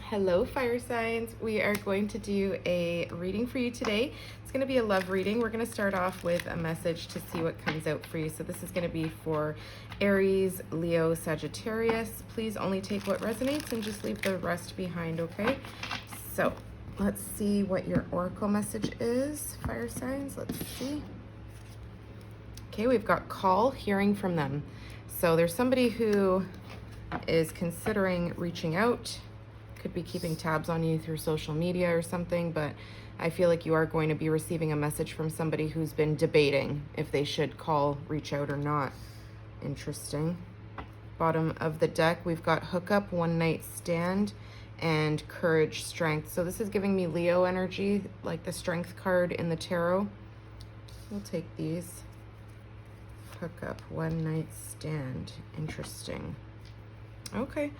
Hello, fire signs. We are going to do a reading for you today. It's going to be a love reading. We're going to start off with a message to see what comes out for you. So this is going to be for Aries, Leo, Sagittarius. Please only take what resonates and just leave the rest behind, okay? So let's see what your oracle message is, fire signs. Let's see. Okay, we've got call, hearing from them. So there's somebody who is considering reaching out. Could be keeping tabs on you through social media or something, but I feel like you are going to be receiving a message from somebody who's been debating if they should call, reach out or not. Interesting. Bottom of the deck, we've got hookup, one night stand, and courage, strength. So this is giving me Leo energy, like the strength card in the tarot. We'll take these. Hookup, one night stand. Interesting. Okay.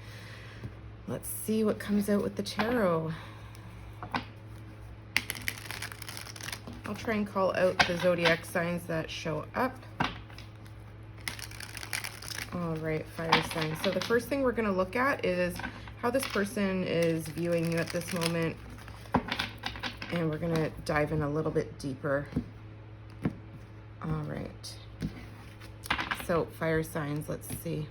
Let's see what comes out with the tarot. I'll try and call out the zodiac signs that show up. All right, fire signs. So the first thing we're going to look at is how this person is viewing you at this moment. And we're going to dive in a little bit deeper. All right. So fire signs, let's see.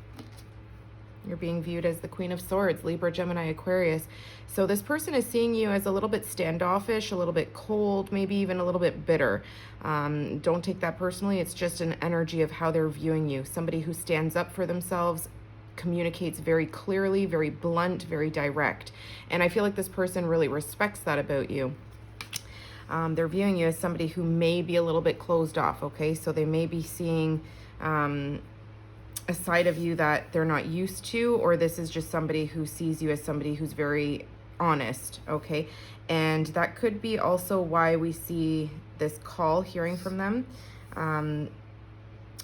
You're being viewed as the Queen of Swords, Libra, Gemini, Aquarius. So this person is seeing you as a little bit standoffish, a little bit cold, maybe even a little bit bitter. Don't take that personally. It's just an energy of how they're viewing you. Somebody who stands up for themselves, communicates very clearly, very blunt, very direct. And I feel like this person really respects that about you. They're viewing you as somebody who may be a little bit closed off, okay? So they may be seeing a side of you that they're not used to, or this is just somebody who sees you as somebody who's very honest, okay? And that could be also why we see this call, hearing from them.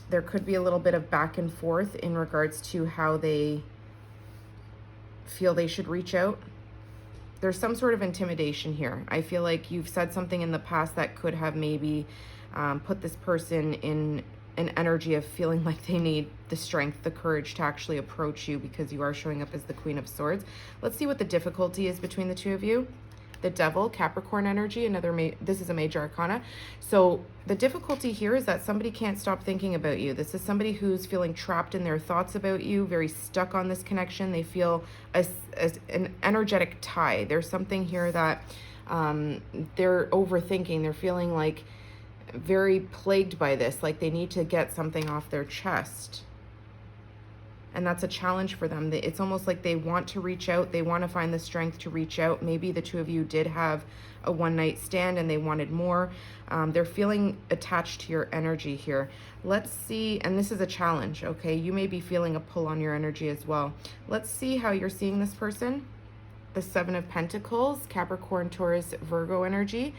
There could be a little bit of back and forth in regards to how they feel they should reach out. There's some sort of intimidation here. I feel like you've said something in the past that could have maybe put this person in an energy of feeling like they need the strength, the courage to actually approach you because you are showing up as the Queen of Swords. Let's see what the difficulty is between the two of you. The Devil, Capricorn energy, this is a major arcana. So the difficulty here is that somebody can't stop thinking about you. This is somebody who's feeling trapped in their thoughts about you, very stuck on this connection. They feel as an energetic tie. There's something here that they're overthinking. They're feeling like very plagued by this, like they need to get something off their chest. And that's a challenge for them. It's almost like they want to reach out. They want to find the strength to reach out. Maybe the two of you did have a one-night stand and they wanted more. They're feeling attached to your energy here. Let's see, and this is a challenge, okay? You may be feeling a pull on your energy as well. Let's see how you're seeing this person. The Seven of Pentacles, Capricorn, Taurus, Virgo energy.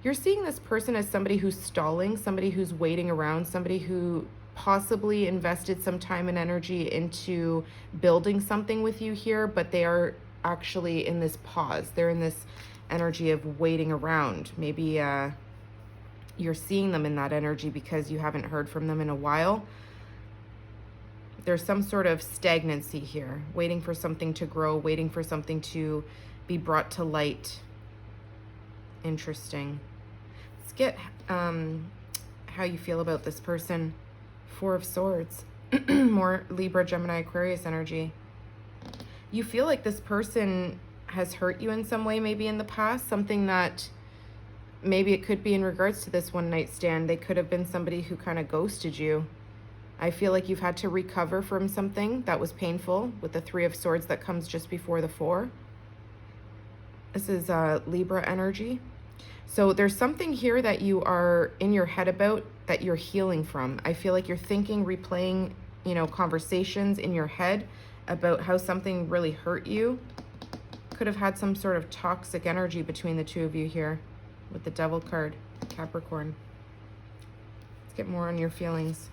You're seeing this person as somebody who's stalling, somebody who's waiting around, somebody who possibly invested some time and energy into building something with you here, but they are actually in this pause. They're in this energy of waiting around. Maybe you're seeing them in that energy because you haven't heard from them in a while. There's some sort of stagnancy here, waiting for something to grow, waiting for something to be brought to light. Interesting. Let's get how you feel about this person. Four of Swords. More Libra, Gemini, Aquarius energy. You feel like this person has hurt you in some way, maybe in the past. Something that maybe it could be in regards to this one night stand. They could have been somebody who kind of ghosted you. I feel like you've had to recover from something that was painful with the Three of Swords that comes just before the Four. This is Libra energy. So there's something here that you are in your head about that you're healing from. I feel like you're thinking, replaying, conversations in your head about how something really hurt you. Could have had some sort of toxic energy between the two of you here with the Devil card, Capricorn. Let's get more on your feelings.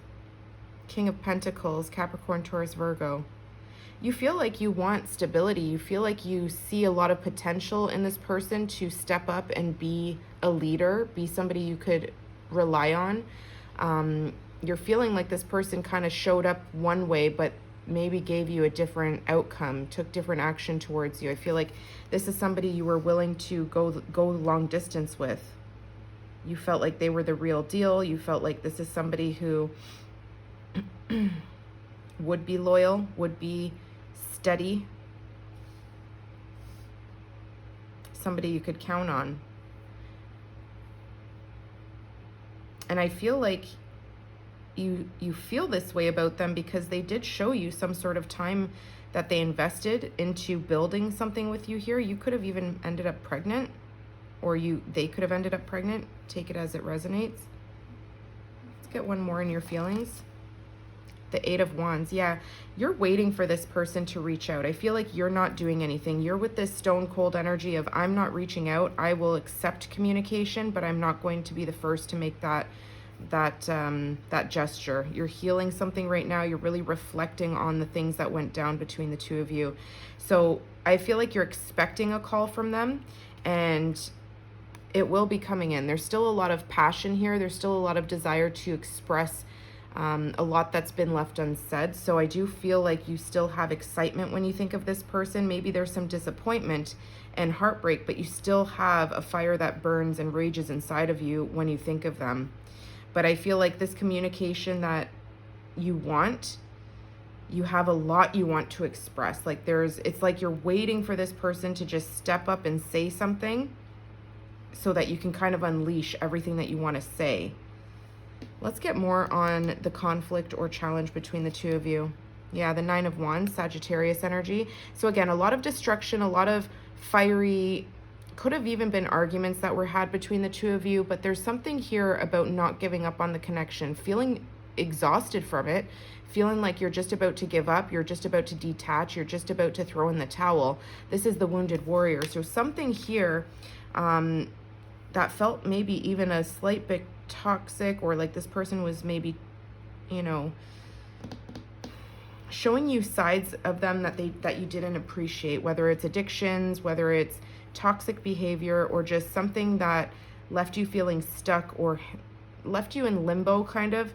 King of Pentacles, Capricorn, Taurus, Virgo. You feel like you want stability. You feel like you see a lot of potential in this person to step up and be a leader, be somebody you could rely on. You're feeling like this person kind of showed up one way, but maybe gave you a different outcome, took different action towards you. I feel like this is somebody you were willing to go long distance with. You felt like they were the real deal. You felt like this is somebody who would be loyal, would be steady, somebody you could count on. And I feel like you feel this way about them because they did show you some sort of time that they invested into building something with you here. You could have even ended up pregnant, or they could have ended up pregnant. Take it as it resonates. Let's get one more in your feelings. The 8 of Wands. Yeah, you're waiting for this person to reach out. I feel like you're not doing anything. You're with this stone cold energy of, I'm not reaching out. I will accept communication, but I'm not going to be the first to make that gesture. You're healing something right now. You're really reflecting on the things that went down between the two of you. So I feel like you're expecting a call from them, and it will be coming in. There's still a lot of passion here. There's still a lot of desire to express a lot that's been left unsaid. So I do feel like you still have excitement when you think of this person. Maybe there's some disappointment and heartbreak, but you still have a fire that burns and rages inside of you when you think of them. But I feel like this communication that you want, you have a lot you want to express. Like it's like you're waiting for this person to just step up and say something so that you can kind of unleash everything that you want to say. Let's get more on the conflict or challenge between the two of you. Yeah, the 9 of Wands, Sagittarius energy. So again, a lot of destruction, a lot of fiery, could have even been arguments that were had between the two of you, but there's something here about not giving up on the connection, feeling exhausted from it, feeling like you're just about to give up, you're just about to detach, you're just about to throw in the towel. This is the wounded warrior. So something here that felt maybe even a slight bit toxic, or like this person was maybe, you know, showing you sides of them that you didn't appreciate, whether it's addictions, whether it's toxic behavior, or just something that left you feeling stuck or left you in limbo kind of.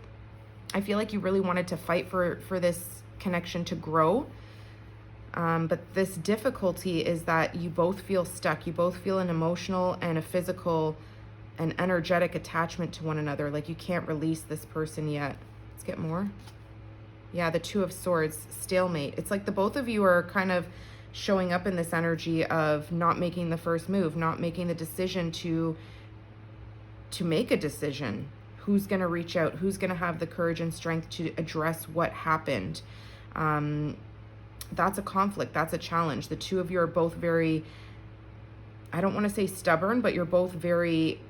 I feel like you really wanted to fight for this connection to grow. But this difficulty is that you both feel stuck. You both feel an emotional and a physical and energetic attachment to one another. Like you can't release this person yet. Let's get more. Yeah, the 2 of Swords, stalemate. It's like the both of you are kind of showing up in this energy of not making the first move, not making the decision to make a decision. Who's going to reach out? Who's going to have the courage and strength to address what happened? That's a conflict. That's a challenge. The two of you are both very, I don't want to say stubborn, but you're both very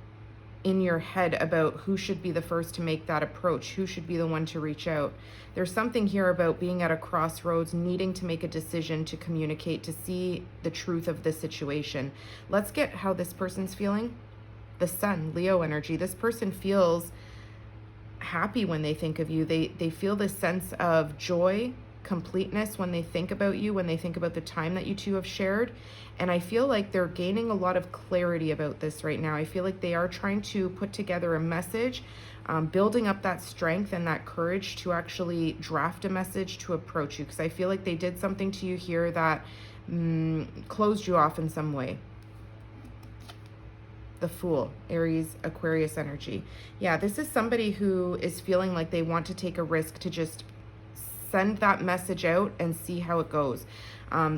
in your head about who should be the first to make that approach, who should be the one to reach out. There's something here about being at a crossroads, needing to make a decision, to communicate, to see the truth of this situation. Let's get how this person's feeling. The Sun, Leo energy. This person feels happy when they think of you. They feel this sense of joy, completeness when they think about you, when they think about the time that you two have shared. And I feel like they're gaining a lot of clarity about this right now. I feel like they are trying to put together a message, building up that strength and that courage to actually draft a message to approach you, because I feel like they did something to you here that closed you off in some way. The Fool, Aries, Aquarius energy. Yeah, this is somebody who is feeling like they want to take a risk to just send that message out and see how it goes.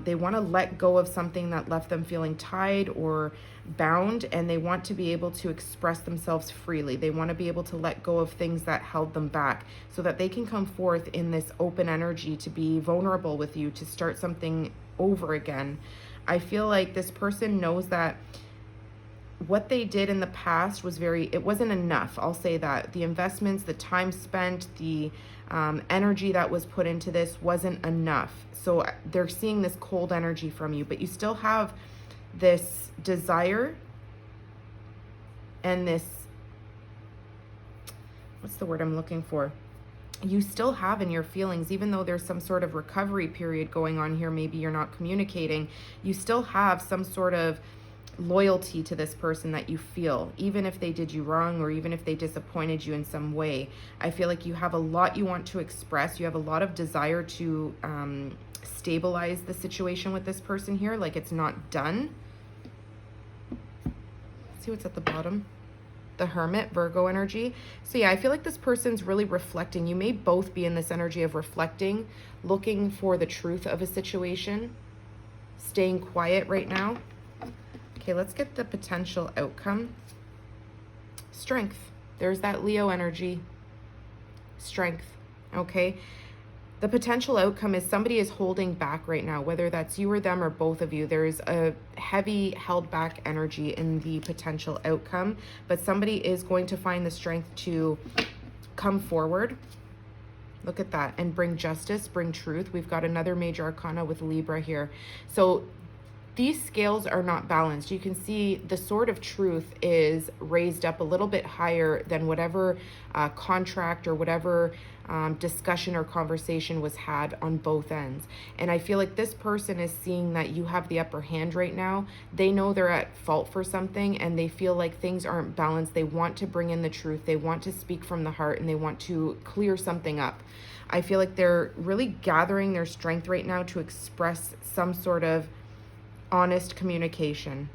They want to let go of something that left them feeling tied or bound, and they want to be able to express themselves freely. They want to be able to let go of things that held them back so that they can come forth in this open energy to be vulnerable with you, to start something over again. I feel like this person knows that what they did in the past was it wasn't enough. I'll say that. The investments, the time spent, the energy that was put into this wasn't enough. So they're seeing this cold energy from you, but you still have this desire and this, what's the word I'm looking for? You still have in your feelings, even though there's some sort of recovery period going on here, maybe you're not communicating, you still have some sort of loyalty to this person that you feel, even if they did you wrong or even if they disappointed you in some way. I feel like you have a lot you want to express. You have a lot of desire to stabilize the situation with this person here, like it's not done. Let's see what's at the bottom. The Hermit, Virgo energy. So yeah, I feel like this person's really reflecting. You may both be in this energy of reflecting, looking for the truth of a situation, staying quiet right now. Okay, let's get the potential outcome. Strength. There's that Leo energy. Strength. Okay. The potential outcome is somebody is holding back right now, whether that's you or them or both of you. There's a heavy held back energy in the potential outcome, but somebody is going to find the strength to come forward. Look at that. And bring justice, bring truth. We've got another major arcana with Libra here. So these scales are not balanced. You can see the sword of truth is raised up a little bit higher than whatever contract or whatever discussion or conversation was had on both ends. And I feel like this person is seeing that you have the upper hand right now. They know they're at fault for something and they feel like things aren't balanced. They want to bring in the truth. They want to speak from the heart and they want to clear something up. I feel like they're really gathering their strength right now to express some sort of honest communication.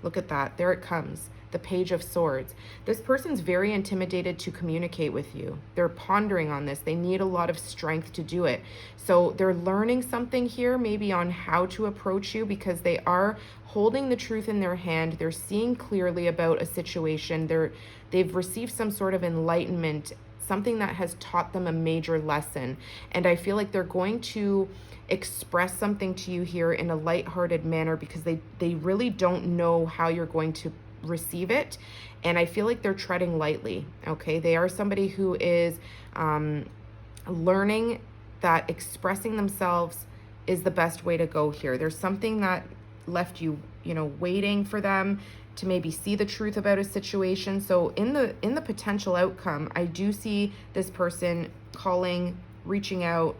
Look at that. There it comes. The Page of Swords. This person's very intimidated to communicate with you. They're pondering on this. They need a lot of strength to do it. So they're learning something here, maybe on how to approach you, because they are holding the truth in their hand. They're seeing clearly about a situation. They've received some sort of enlightenment, something that has taught them a major lesson. And I feel like they're going to express something to you here in a lighthearted manner because they really don't know how you're going to receive it. And I feel like they're treading lightly. Okay, they are somebody who is learning that expressing themselves is the best way to go here. There's something that left you, waiting for them to maybe see the truth about a situation. So in the potential outcome, I do see this person calling, reaching out,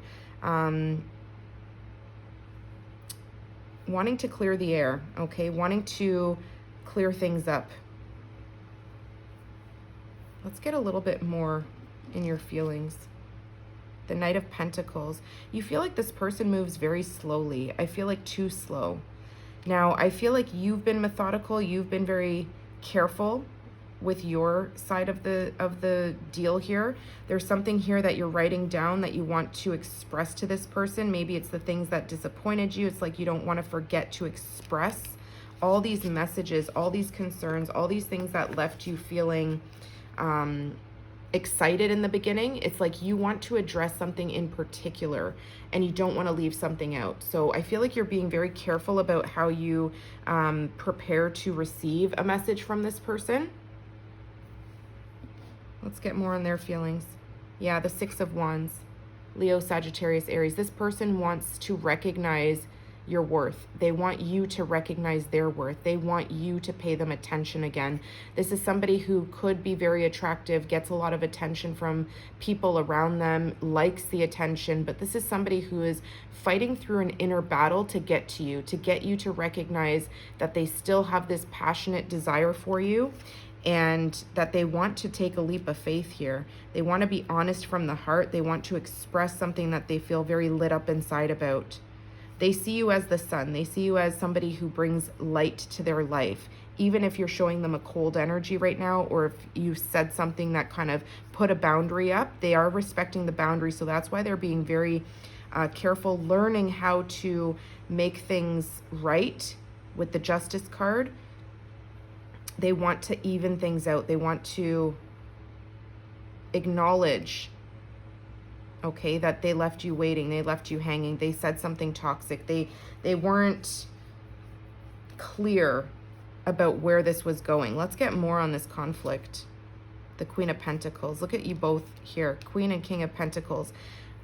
wanting to clear the air, okay? Wanting to clear things up. Let's get a little bit more in your feelings. The Knight of Pentacles. You feel like this person moves very slowly. I feel like too slow. Now, I feel like you've been methodical. You've been very careful with your side of the deal here. There's something here that you're writing down that you want to express to this person. Maybe it's the things that disappointed you. It's like you don't want to forget to express all these messages, all these concerns, all these things that left you feeling excited in the beginning. It's like you want to address something in particular and you don't want to leave something out. So I feel like you're being very careful about how you prepare to receive a message from this person. Let's get more on their feelings. Yeah, the Six of Wands. Leo, Sagittarius, Aries. This person wants to recognize your worth. They want you to recognize their worth. They want you to pay them attention again. This is somebody who could be very attractive, gets a lot of attention from people around them, likes the attention, but this is somebody who is fighting through an inner battle to get to you to recognize that they still have this passionate desire for you, and that they want to take a leap of faith here. They want to be honest from the heart. They want to express something that they feel very lit up inside about. They see you as the sun. They see you as somebody who brings light to their life. Even if you're showing them a cold energy right now, or if you said something that kind of put a boundary up, they are respecting the boundary. So that's why they're being very careful, learning how to make things right with the Justice card. They want to even things out. They want to acknowledge, okay, that they left you waiting. They left you hanging. They said something toxic. They weren't clear about where this was going. Let's get more on this conflict. The Queen of Pentacles. Look at you both here. Queen and King of Pentacles.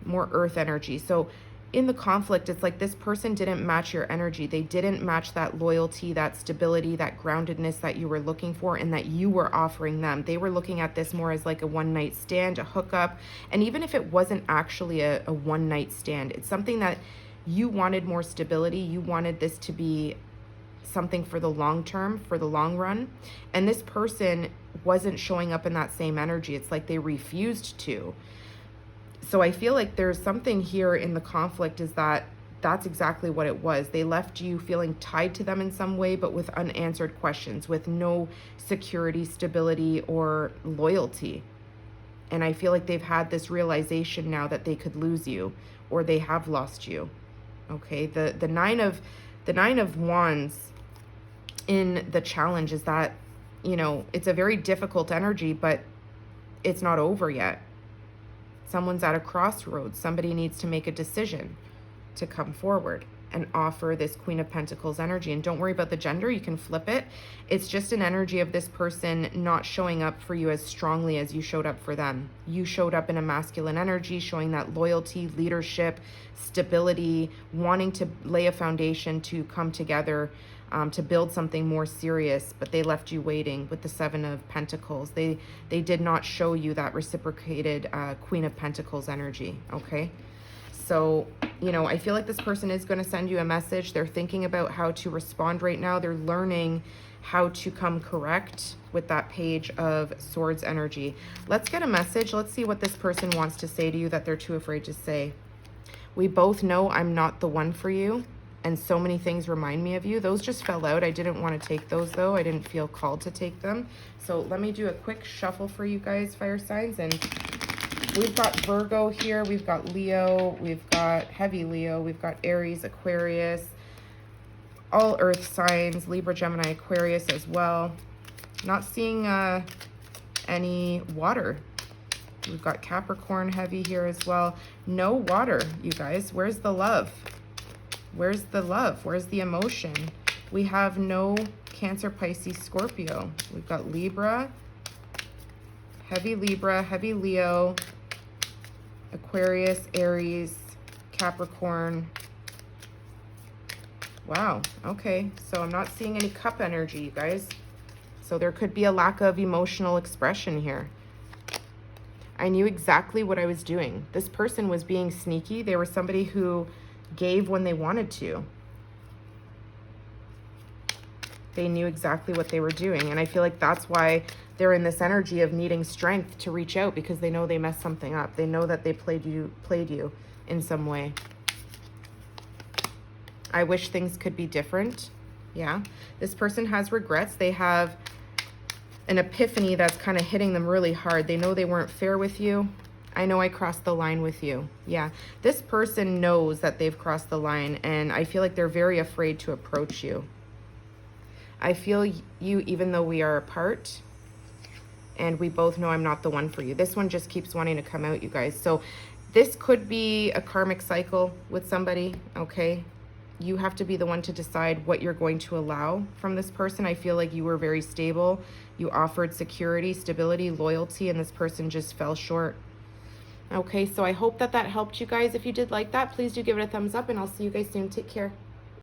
More earth energy. So in the conflict, it's like this person didn't match your energy. They didn't match that loyalty, that stability, that groundedness that you were looking for and that you were offering them. They were looking at this more as like a one-night stand, a hookup. And even if it wasn't actually a one-night stand, it's something that You wanted more stability. You wanted this to be something for the long term, for the long run. And this person wasn't showing up in that same energy. It's like they refused to. So I feel like there's something here in the conflict, is that that's exactly what it was. They left you feeling tied to them in some way, but with unanswered questions, with no security, stability, or loyalty. And I feel like they've had this realization now that they could lose you, or they have lost you. Okay, the nine of wands in the challenge is that, you know, it's a very difficult energy, but it's not over yet. Someone's at a crossroads. Somebody needs to make a decision to come forward and offer this Queen of Pentacles energy. And don't worry about the gender. You can flip it. It's just an energy of this person not showing up for you as strongly as you showed up for them. You showed up in a masculine energy, showing that loyalty, leadership, stability, wanting to lay a foundation to come together, to build something more serious, but they left you waiting with the Seven of Pentacles. They did not show you that reciprocated Queen of Pentacles energy, okay? So, you know, I feel like this person is going to send you a message. They're thinking about how to respond right now. They're learning how to come correct with that Page of Swords energy. Let's get a message. Let's see what this person wants to say to you that they're too afraid to say. We both know I'm not the one for you, and so many things remind me of you. Those just fell out. I didn't want to take those, though. I didn't feel called to take them. So let me do a quick shuffle for you guys, fire signs. And we've got Virgo here. We've got Leo. We've got heavy Leo. We've got Aries, Aquarius, all earth signs, Libra, Gemini, Aquarius as well. Not seeing any water. We've got Capricorn heavy here as well. No water, you guys. Where's the love? Where's the love? Where's the emotion? We have no Cancer, Pisces, Scorpio. We've got Libra, heavy Leo, Aquarius, Aries, Capricorn. Wow, okay. So I'm not seeing any cup energy, you guys. So there could be a lack of emotional expression here. I knew exactly what I was doing. This person was being sneaky. They were somebody who gave when they wanted to. They knew exactly what they were doing. And I feel like that's why they're in this energy of needing strength to reach out, because they know they messed something up. They know that they played you in some way. I wish things could be different. Yeah. This person has regrets. They have an epiphany that's kind of hitting them really hard. They know they weren't fair with you. I know I crossed the line with you. Yeah. This person knows that they've crossed the line, and I feel like they're very afraid to approach you. I feel you even though we are apart, and we both know I'm not the one for you. This one just keeps wanting to come out, you guys. So this could be a karmic cycle with somebody, okay? You have to be the one to decide what you're going to allow from this person. I feel like you were very stable. You offered security, stability, loyalty, and this person just fell short. Okay, so I hope that helped you guys. If you did like that, please do give it a thumbs up, and I'll see you guys soon. Take care.